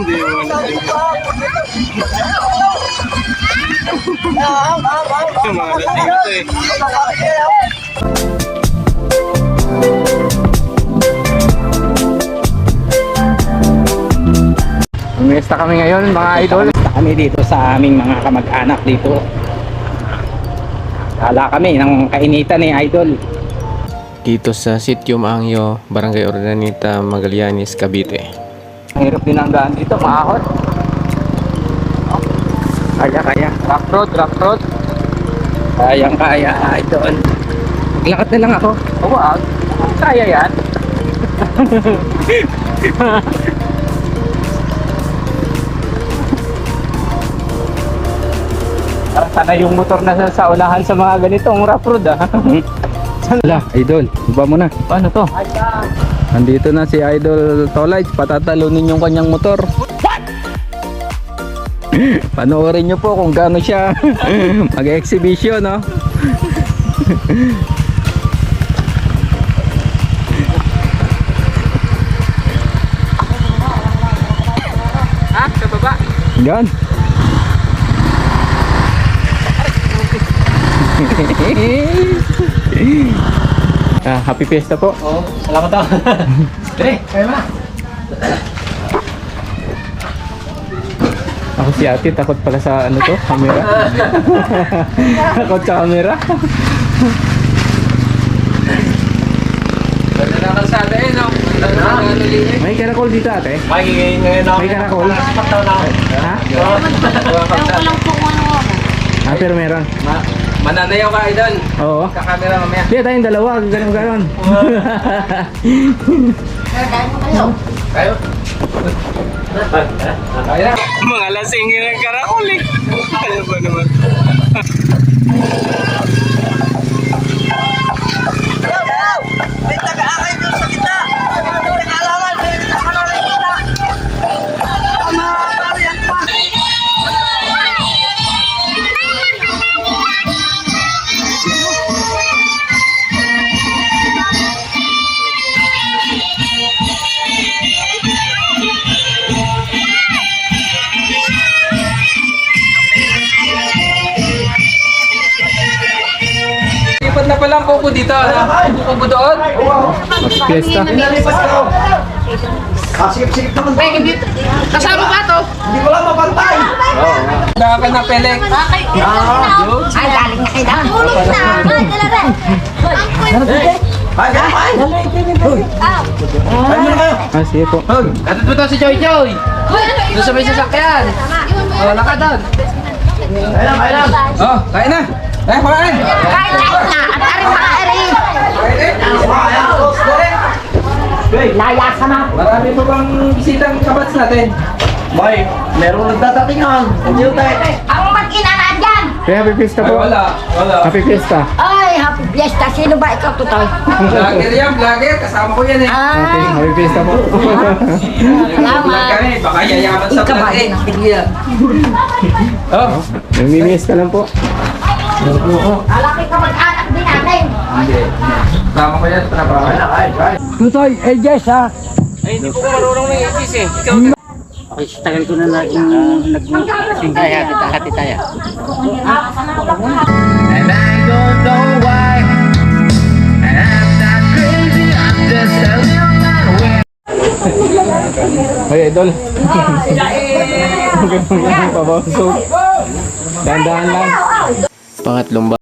Hindi mo natin. Mga lasing ito eh. Umesta kami ngayon mga idol. Kami dito sa aming mga kamag-anak dito. Kala kami ng kainitan ni Idol. Dito sa Sitio Maangyo, Barangay Ordanita, Magallanes, Cavite. Ang hirap din ang daan dito, maahon. Kaya. Rock road. Kaya, Idol. Maglakad na lang ako. Oo, kaya yan. Sana yung motor na sa unahan sa mga ganitong rough road Hala, Idol, iba mo na. Paano to? Nandito na si Idol Tolites, patatalunin yung kanyang motor. Panoorin nyo po kung gaano siya mag-exhibition, no? Ha? Sa baba? Yan. Happy Fiesta po. Oo, salamat ako. Dre, kaya na. Ako si ate, takot pala sa ano to, camera. Takot sa camera. Ganda na kalsada eh, no? May karakol dito ate. Ngayon ako. May karakol. Pagtaw na ako. Ha? Walang po ano. Ah, pero meron. Mananayaw ka, Idol. Oo. Kakamera mamaya. Hindi, tayong dalawa. Ganon. Kayo? Kaya? Mga lasing ng karakol eh. Ano ba naman? Lipat na pala ang kuko dito. Kuko doon. Happy Fiesta. Kasama ba to? Daka na pelek. Ay, galing na kayo doon. Tulog na. Ay, Ah, sige po. Atot mo to si Joy Joy. Doon sa may sasakyan. Oh, lakad doon. Oh, kain na. Kain. Kahit na. At aring mga aring. Layas ka na. Marami pa bang bisitang kabats natin? May, meron nagdadatingan. Ang mag-ina na dyan. Kaya Happy Fiesta Ay, po. wala. Happy Fiesta. Ay, happy fiesta. Sino ba ikaw tutoy? Vlogger yan, vlogger. Kasama ko yan eh. Okay, Ah, Happy Fiesta po. Vlog kami. Baka yayaman sa vlog eh. Oh, Namimiss ka lang po. alaki ka mag-anak din natin. hindi. Kasama ko yan. Trabaho. Tutoy, Jess ha. Ay, hindi ko marunong ng English eh. Ikaw Okay, tagal ko na nag-singkaya hati tayo. And I don't know why. And I'm not crazy, I'm just a little man. Hoy, Idol. Ang ganda ng pabawso. Dahan-dahan lang. Pangatlong